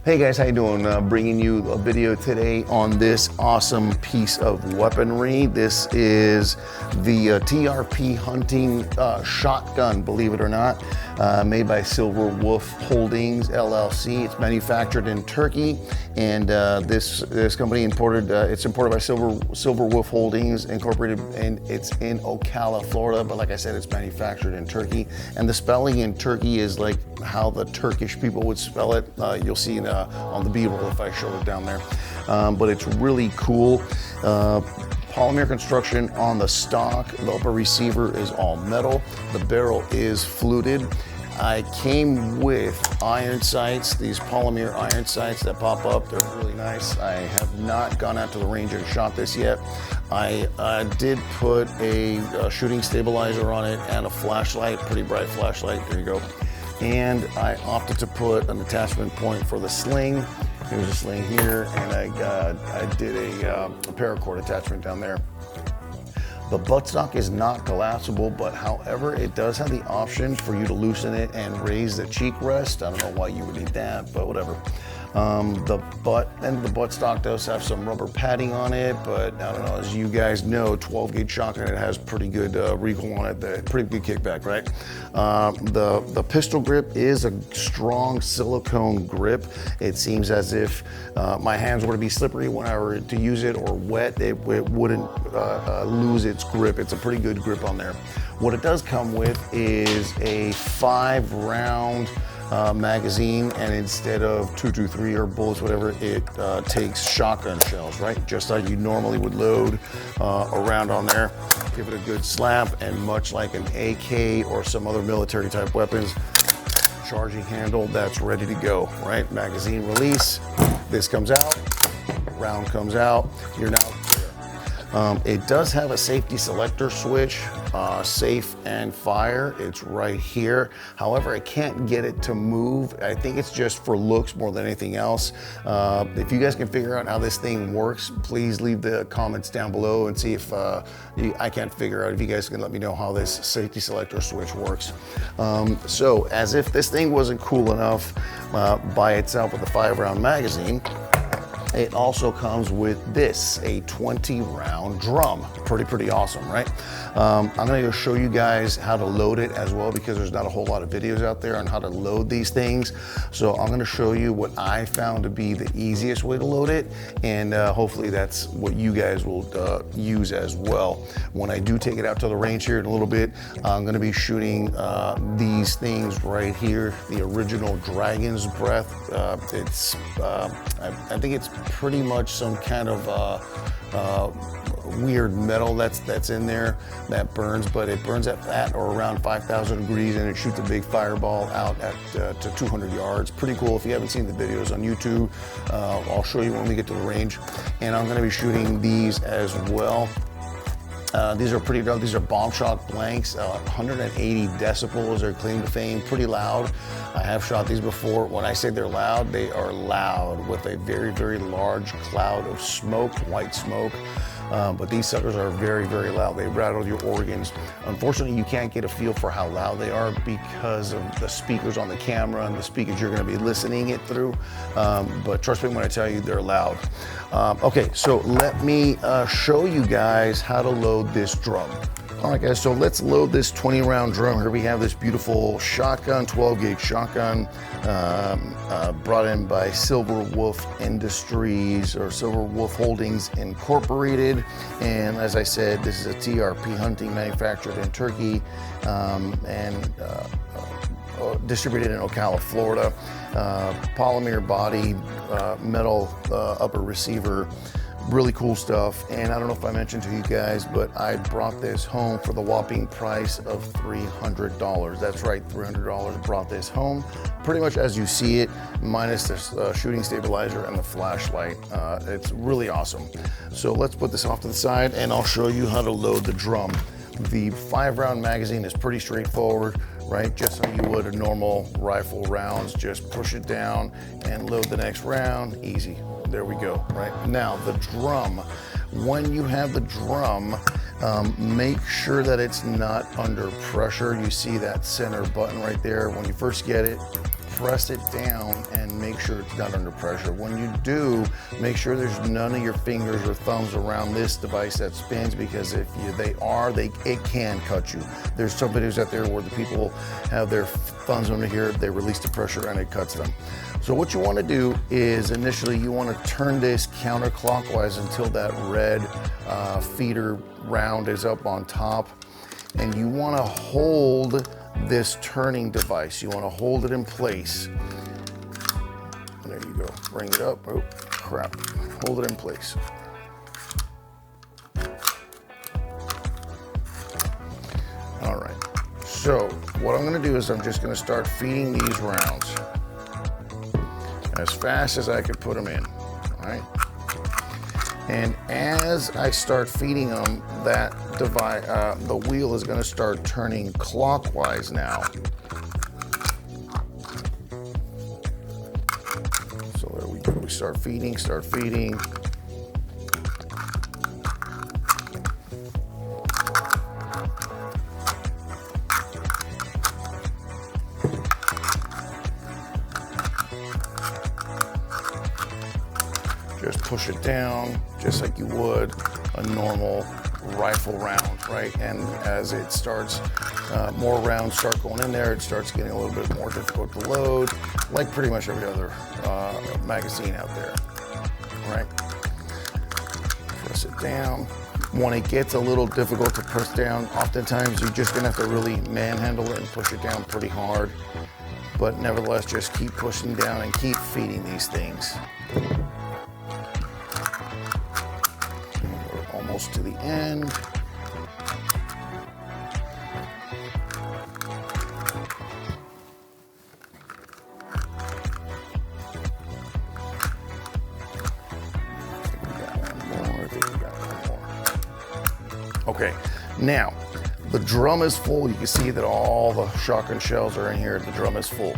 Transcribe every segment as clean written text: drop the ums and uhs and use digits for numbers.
Hey guys, how you doing? Bringing you a video today on this awesome piece of weaponry. This is the TRP Hunting shotgun, believe it or not, made by Silver Wolf Holdings LLC. It's manufactured in Turkey, and this company it's imported by Silver Wolf Holdings Incorporated, and it's in Ocala, Florida. But like I said, it's manufactured in Turkey, and the spelling in Turkey is like how the Turkish people would spell it. You'll see on the B-roll if I show it down there. But it's really cool. Polymer construction on the stock. The upper receiver is all metal. The barrel is fluted. I came with iron sights, these polymer iron sights that pop up. They're really nice. I have not gone out to the range and shot this yet. I did put a shooting stabilizer on it and a flashlight, pretty bright flashlight. There you go. And I opted to put an attachment point for the sling. There's a sling here, and I did a paracord attachment down there. The buttstock is not collapsible, but however, it does have the option for you to loosen it and raise the cheek rest. I don't know why you would need that, but whatever. The buttstock does have some rubber padding on it, but I don't know, as you guys know, 12 gauge shotgun, it has pretty good recoil on it, pretty good kickback, right? The pistol grip is a strong silicone grip. It seems as if my hands were to be slippery when I were to use it, or wet, it wouldn't lose its grip. It's a pretty good grip on there. What it does come with is a 5-round magazine, and instead of 223 or bullets, whatever, it takes shotgun shells, right? Just like you normally would load around on there. Give it a good slap, and much like an AK or some other military type weapons, charging handle that's ready to go, right? Magazine release, this comes out, round comes out, you're now clear. It does have a safety selector switch, safe and fire. It's right here. However, I can't get it to move. I think it's just for looks more than anything else. If you guys can figure out how this thing works, please leave the comments down below and see if I can't figure out, if you guys can let me know how this safety selector switch works. So as if this thing wasn't cool enough by itself with a 5-round magazine, it also comes with this, a 20-round drum. Pretty awesome, right? I'm gonna go show you guys how to load it as well, because there's not a whole lot of videos out there on how to load these things. So I'm gonna show you what I found to be the easiest way to load it, and hopefully that's what you guys will use as well. When I do take it out to the range here in a little bit, I'm gonna be shooting these things right here, the original Dragon's Breath. I think it's pretty much some kind of weird metal that's in there that burns, but it burns at or around 5,000 degrees, and it shoots a big fireball out at to 200 yards. Pretty cool. If you haven't seen the videos on YouTube, I'll show you when we get to the range. And I'm going to be shooting these as well. These are pretty dope. These are bomb shock blanks, 180 decibels. They're claim to fame, pretty loud. I have shot these before. When I say they're loud, they are loud with a very large cloud of smoke, white smoke. But these suckers are very loud. They rattle your organs. Unfortunately, you can't get a feel for how loud they are because of the speakers on the camera and the speakers you're going to be listening it through. But trust me when I tell you, they're loud. Okay, so let me show you guys how to load this drum. All right, guys, so let's load this 20-round drum. Here we have this beautiful shotgun, 12-gauge shotgun, brought in by Silver Wolf Industries, or Silver Wolf Holdings Incorporated. And as I said, this is a TRP Hunting, manufactured in Turkey, and distributed in Ocala, Florida. Polymer body, metal upper receiver. Really cool stuff. And I don't know if I mentioned to you guys, but I brought this home for the whopping price of $300. That's right, $300. Brought this home pretty much as you see it, minus the shooting stabilizer and the flashlight. It's really awesome. So let's put this off to the side, and I'll show you how to load the drum. The 5-round magazine is pretty straightforward, right? Just like you would a normal rifle rounds. Just push it down and load the next round. Easy. There we go, right? Now the drum. When you have the drum, make sure that it's not under pressure. You see that center button right there. When you first get it, press it down and make sure it's not under pressure. When you do, make sure there's none of your fingers or thumbs around this device that spins, because if it can cut you. There's some videos out there where the people have their thumbs under here, they release the pressure and it cuts them. So what you want to do is initially you want to turn this counterclockwise until that red feeder round is up on top, and you want to hold this turning device. You want to hold it in place. There you go. Bring it up. Oh, crap. Hold it in place. All right. So what I'm going to do is I'm just going to start feeding these rounds as fast as I could put them in. All right. And as I start feeding them, that the wheel is going to start turning clockwise now. So there we go. We start feeding. Just push it down, just like you would a normal rifle round, right? And as it starts, more rounds start going in there, it starts getting a little bit more difficult to load, like pretty much every other magazine out there, right? Press it down. When it gets a little difficult to press down, oftentimes you're just gonna have to really manhandle it and push it down pretty hard. But nevertheless, just keep pushing down and keep feeding these things. Almost to the end. Okay, now the drum is full. You can see that all the shotgun shells are in here. The drum is full.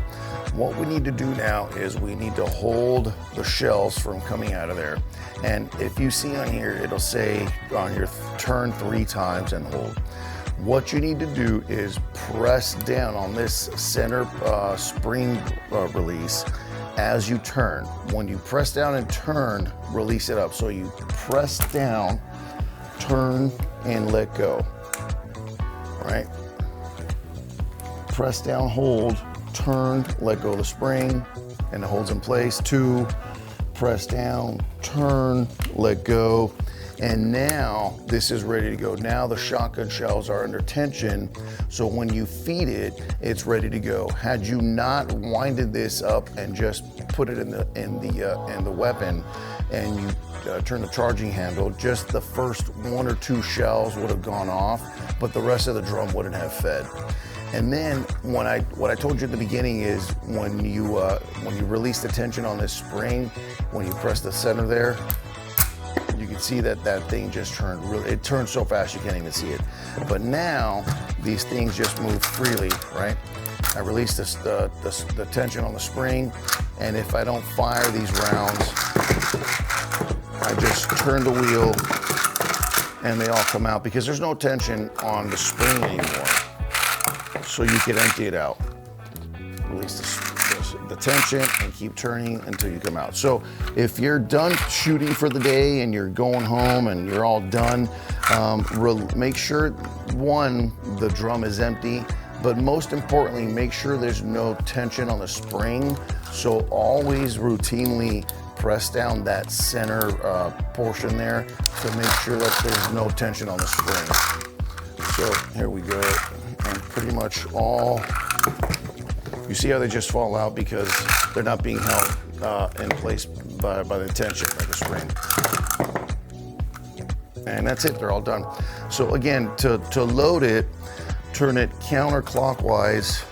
What we need to do now is we need to hold the shells from coming out of there. And if you see on here, it'll say on here, turn 3 times and hold. What you need to do is press down on this center spring release as you turn. When you press down and turn, release it up. So you press down, turn, and let go. All right? Press down, hold, turn, let go of the spring, and it holds in place. 2, press down, turn, let go, and now this is ready to go. Now the shotgun shells are under tension, so when you feed it, it's ready to go. Had you not winded this up and just put it in the weapon, and you turn the charging handle, just the first 1 or 2 shells would have gone off, but the rest of the drum wouldn't have fed. And then what I told you at the beginning is when you release the tension on this spring, when you press the center there, you can see that thing just turned. It turned so fast you can't even see it. But now these things just move freely, right? I release the tension on the spring, and if I don't fire these rounds, I just turn the wheel and they all come out because there's no tension on the spring anymore. So you can empty it out. Release the tension and keep turning until you come out. So if you're done shooting for the day and you're going home and you're all done, make sure, one, the drum is empty, but most importantly, make sure there's no tension on the spring. So always routinely press down that center portion there to make sure that there's no tension on the spring. So here we go. And pretty much all, you see how they just fall out because they're not being held in place by the tension, by the spring. And that's it, they're all done. So again, to load it, turn it counterclockwise.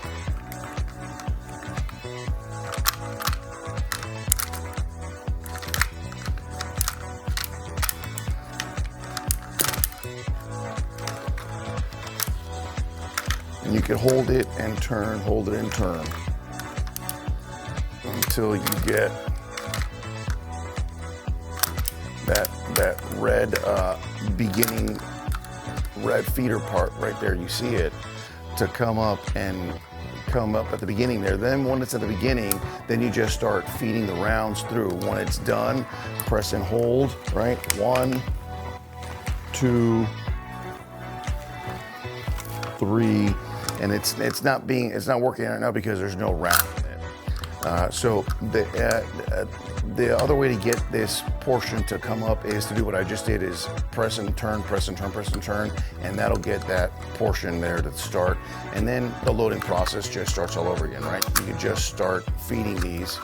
And you can hold it and turn, hold it and turn until you get that red beginning red feeder part right there. You see it to come up and come up at the beginning there. Then when it's at the beginning, then you just start feeding the rounds through. When it's done, press and hold, right? 1, 2, 3, and it's not working right now because there's no round in it. So the other way to get this portion to come up is to do what I just did, is press and turn, press and turn, press and turn, and that'll get that portion there to start. And then the loading process just starts all over again, right? You can just start feeding these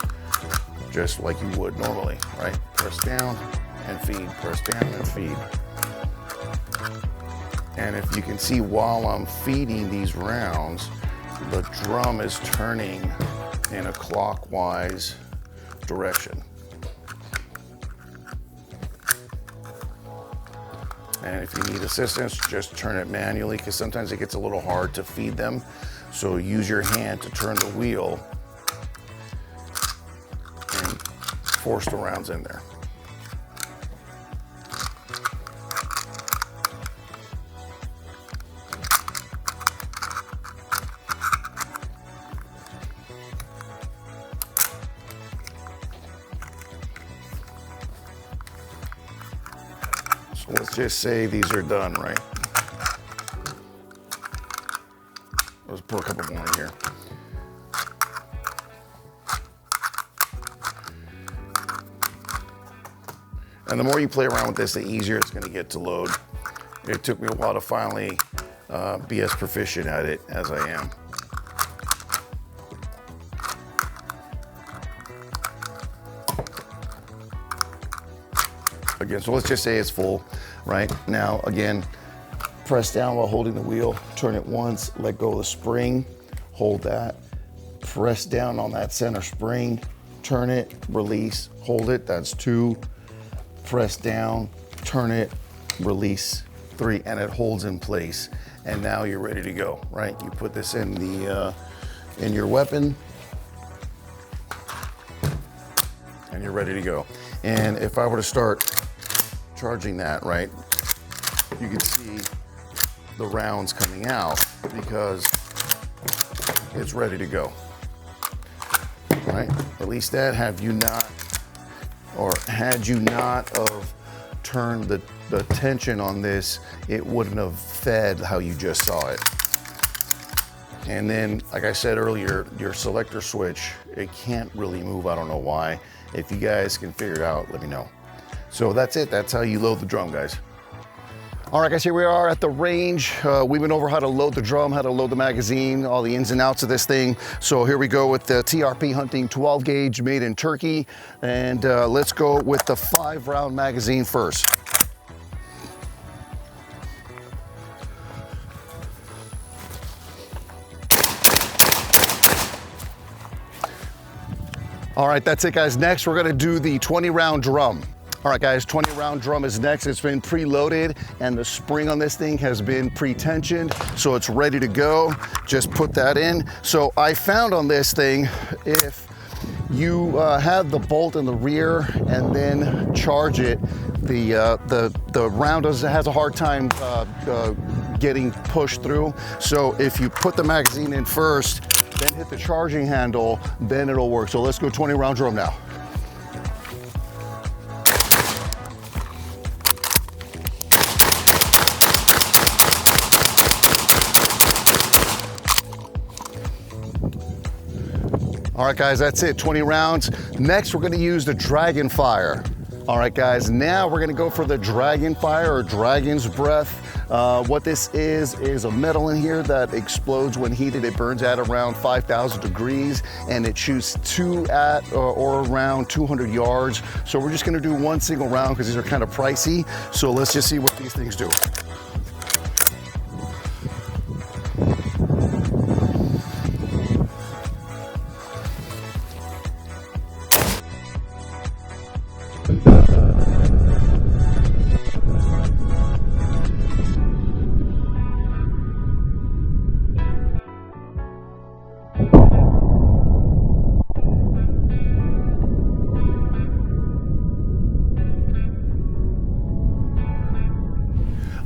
just like you would normally, right? Press down and feed, press down and feed. And if you can see, while I'm feeding these rounds, the drum is turning in a clockwise direction. And if you need assistance, just turn it manually, because sometimes it gets a little hard to feed them. So use your hand to turn the wheel and force the rounds in there. Let's just say these are done, right? Let's put a couple more in here. And the more you play around with this, the easier it's going to get to load. It took me a while to finally be as proficient at it as I am. Again, so let's just say it's full, right? Now, again, press down while holding the wheel, turn it once, let go of the spring, hold that, press down on that center spring, turn it, release, hold it, that's 2, press down, turn it, release, 3, and it holds in place. And now you're ready to go, right? You put this in in your weapon, and you're ready to go. And if I were to start charging that, right, you can see the rounds coming out because it's ready to go, right? At least that, had you not of turned the tension on this, it wouldn't have fed how you just saw it. And then, like I said earlier, your selector switch, it can't really move. I don't know why. If you guys can figure it out, let me know. So that's it. That's how you load the drum, guys. All right, guys, here we are at the range. We went over how to load the drum, how to load the magazine, all the ins and outs of this thing. So here we go with the TRP Hunting 12 gauge made in Turkey. And let's go with the 5-round magazine first. All right, that's it, guys. Next, we're gonna do the 20-round drum. All right, guys, 20-round drum is next. It's been preloaded, and the spring on this thing has been pre-tensioned, so it's ready to go. Just put that in. So I found on this thing, if you have the bolt in the rear and then charge it, the round has a hard time getting pushed through. So if you put the magazine in first, then hit the charging handle, then it'll work. So let's go 20-round drum now. All right, guys, that's it, 20 rounds. Next, we're gonna use the Dragon Fire. All right, guys, now we're gonna go for the Dragon Fire, or Dragon's Breath. What this is a metal in here that explodes when heated. It burns at around 5,000 degrees, and it shoots 2 at or around 200 yards. So we're just gonna do one single round because these are kind of pricey. So let's just see what these things do.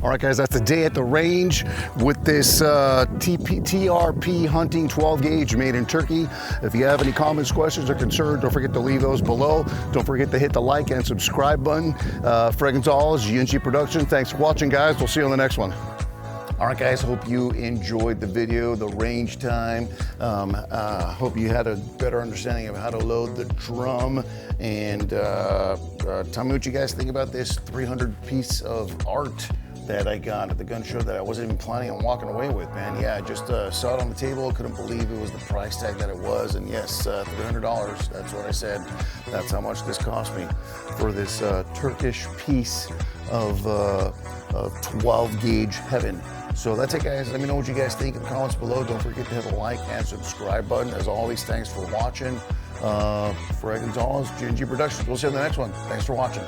All right, guys, that's the day at the range with this TRP Hunting 12 gauge made in Turkey. If you have any comments, questions, or concerns, don't forget to leave those below. Don't forget to hit the like and subscribe button. Fred Gonzalez, GNG Production. Thanks for watching, guys. We'll see you on the next one. All right, guys, hope you enjoyed the video, the range time. Hope you had a better understanding of how to load the drum. And tell me what you guys think about this 300 piece of art that I got at the gun show that I wasn't even planning on walking away with, man. Yeah, I just saw it on the table, couldn't believe it was the price tag that it was. And yes, $300, that's what I said. That's how much this cost me for this Turkish piece of 12 gauge heaven. So that's it, guys. Let me know what you guys think in the comments below. Don't forget to hit the like and subscribe button. As always, thanks for watching. Fred Gonzalez, GNG Productions. We'll see you in the next one. Thanks for watching.